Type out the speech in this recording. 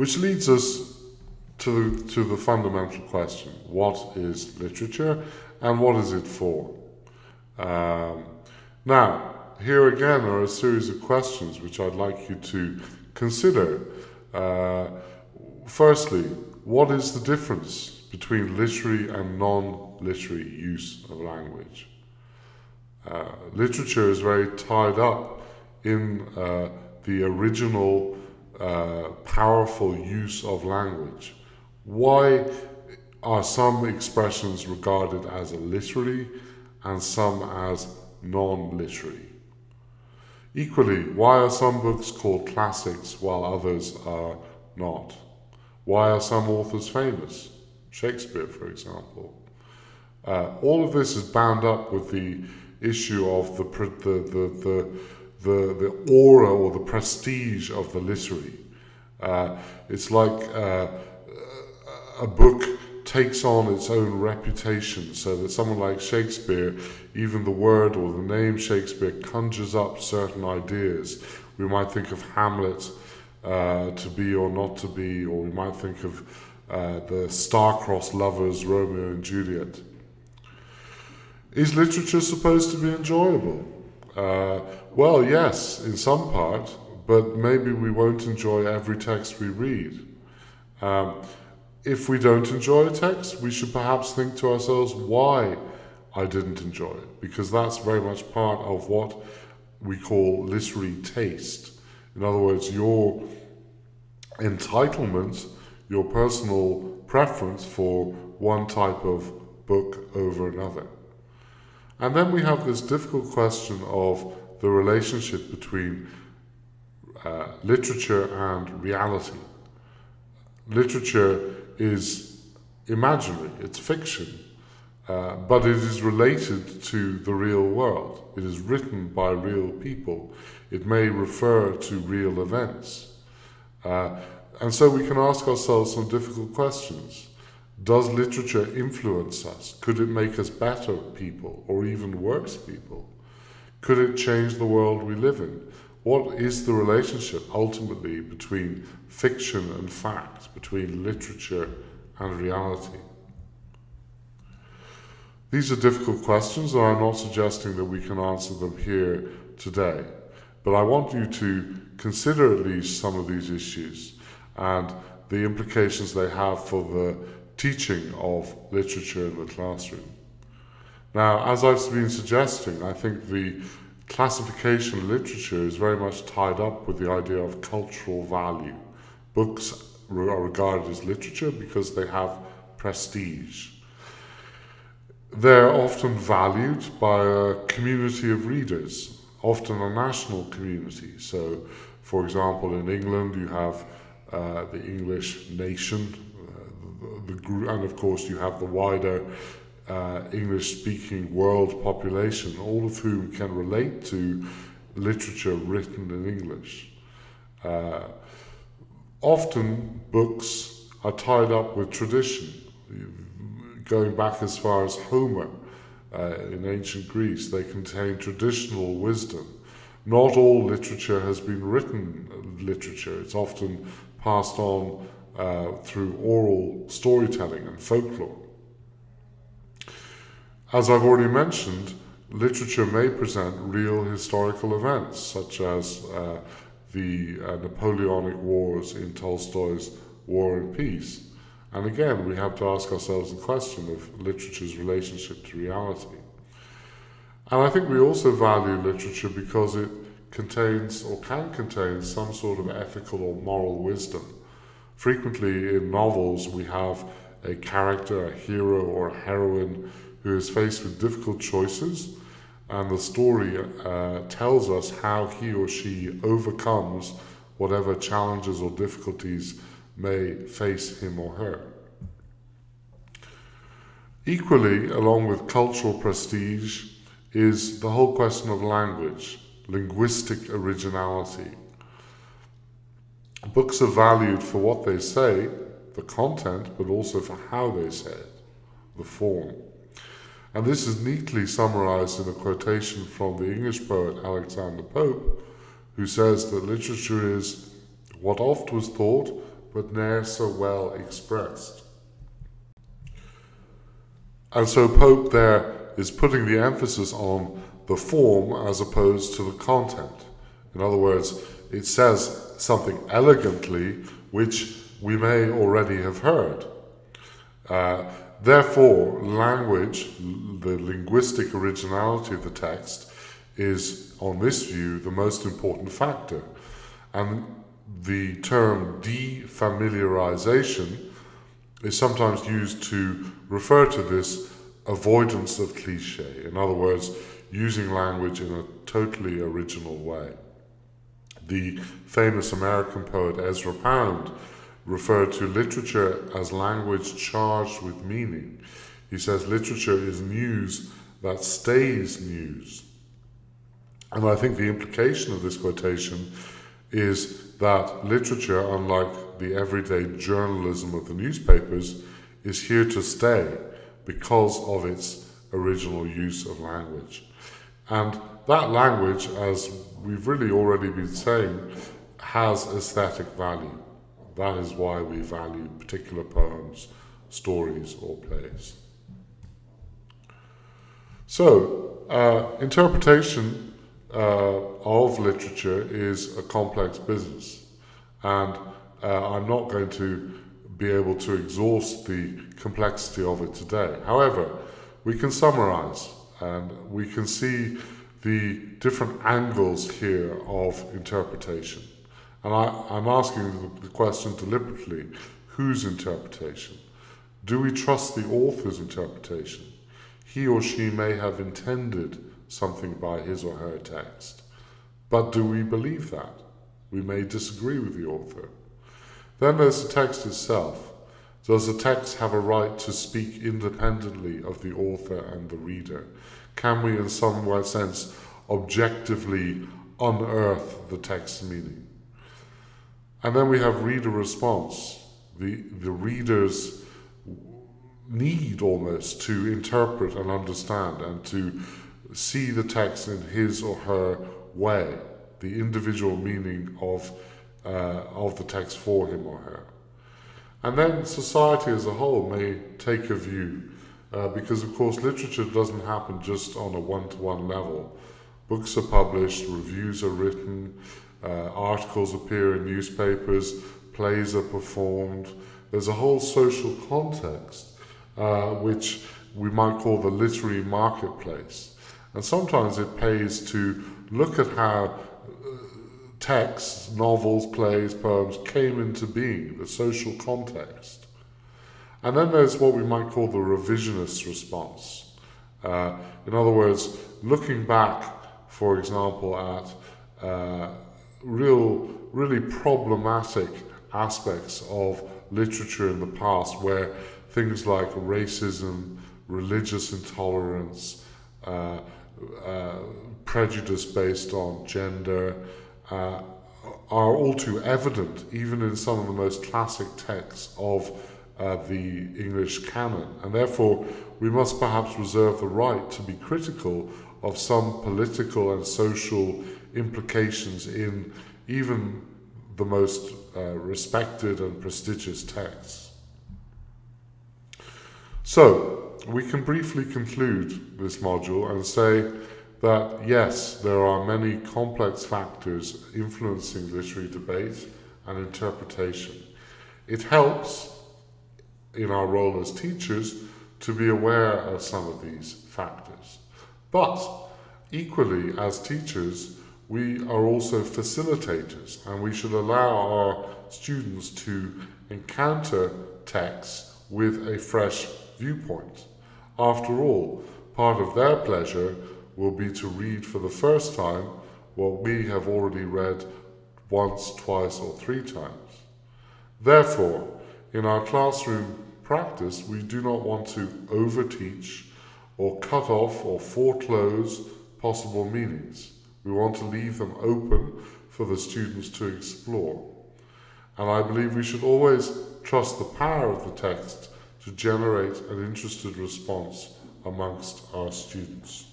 Which leads us to the fundamental question: what is literature, and what is it for? Now, here again are a series of questions which I'd like you to consider. Firstly, what is the difference between literary and non-literary use of language? Literature is very tied up in the original powerful use of language. Why are some expressions regarded as literary and some as non-literary? Equally, why are some books called classics while others are not? Why are some authors famous? Shakespeare, for example. All of this is bound up with the issue of the aura or the prestige of the literary. It's like a book takes on its own reputation, so that someone like Shakespeare, even the word or the name Shakespeare conjures up certain ideas. We might think of Hamlet, to be or not to be, or we might think of the star-crossed lovers Romeo and Juliet. Is literature supposed to be enjoyable? Well, yes, in some part, but maybe we won't enjoy every text we read. If we don't enjoy a text, we should perhaps think to ourselves why I didn't enjoy it, because that's very much part of what we call literary taste. In other words, your entitlement, your personal preference for one type of book over another. And then we have this difficult question of the relationship between literature and reality. Literature is imaginary, it's fiction, but it is related to the real world. It is written by real people. It may refer to real events. And so we can ask ourselves some difficult questions. Does literature influence us? Could it make us better people or even worse people? Could it change the world we live in? What is the relationship ultimately between fiction and fact, between literature and reality? These are difficult questions, and I'm not suggesting that we can answer them here today. But I want you to consider at least some of these issues and the implications they have for the teaching of literature in the classroom. Now, as I've been suggesting, I think the classification of literature is very much tied up with the idea of cultural value. Books are regarded as literature because they have prestige. They're often valued by a community of readers, often a national community. So, for example, in England you have the English nation, and of course you have the wider English-speaking world population, all of whom can relate to literature written in English. Often books are tied up with tradition, going back as far as Homer in ancient Greece. They contain traditional wisdom. Not all literature has been written literature. It's often passed on through oral storytelling and folklore. As I've already mentioned, literature may present real historical events, such as the Napoleonic Wars in Tolstoy's War and Peace. And again, we have to ask ourselves the question of literature's relationship to reality. And I think we also value literature because it contains or can contain some sort of ethical or moral wisdom. Frequently in novels we have a character, a hero or a heroine who is faced with difficult choices, and the story tells us how he or she overcomes whatever challenges or difficulties may face him or her. Equally, along with cultural prestige, is the whole question of language, linguistic originality. Books are valued for what they say, the content, but also for how they say it, the form. And this is neatly summarized in a quotation from the English poet Alexander Pope, who says that literature is what oft was thought, but ne'er so well expressed. And so Pope there is putting the emphasis on the form as opposed to the content. In other words, it says something elegantly which we may already have heard. Therefore, language, the linguistic originality of the text, is, on this view, the most important factor. And the term defamiliarization is sometimes used to refer to this avoidance of cliché. In other words, using language in a totally original way. The famous American poet Ezra Pound referred to literature as language charged with meaning. He says literature is news that stays news. And I think the implication of this quotation is that literature, unlike the everyday journalism of the newspapers, is here to stay because of its original use of language. And that language, as we've really already been saying, has aesthetic value. That is why we value particular poems, stories, or plays. So, interpretation of literature is a complex business, and I'm not going to be able to exhaust the complexity of it today. However, we can summarize and we can see the different angles here of interpretation. And I'm asking the question deliberately, whose interpretation? Do we trust the author's interpretation? He or she may have intended something by his or her text, but do we believe that? We may disagree with the author. Then there's the text itself. Does the text have a right to speak independently of the author and the reader? Can we, in some sense, objectively unearth the text's meaning? And then we have reader response. The reader's need almost to interpret and understand and to see the text in his or her way, the individual meaning of the text for him or her. And then society as a whole may take a view, because of course literature doesn't happen just on a one-to-one level. Books are published, reviews are written, articles appear in newspapers, plays are performed. There's a whole social context, which we might call the literary marketplace. And sometimes it pays to look at how texts, novels, plays, poems came into being, the social context. And then there's what we might call the revisionist response. In other words, looking back, for example, at really problematic aspects of literature in the past, where things like racism, religious intolerance, prejudice based on gender are all too evident, even in some of the most classic texts of the English canon. And therefore, we must perhaps reserve the right to be critical of some political and social implications in even the most respected and prestigious texts. So, we can briefly conclude this module and say that yes, there are many complex factors influencing literary debate and interpretation. It helps in our role as teachers to be aware of some of these factors. But equally, as teachers, we are also facilitators, and we should allow our students to encounter texts with a fresh viewpoint. After all, part of their pleasure will be to read for the first time what we have already read once, twice, or 3 times. Therefore, in our classroom practice, we do not want to overteach or cut off or foreclose possible meanings. We want to leave them open for the students to explore. And I believe we should always trust the power of the text to generate an interested response amongst our students.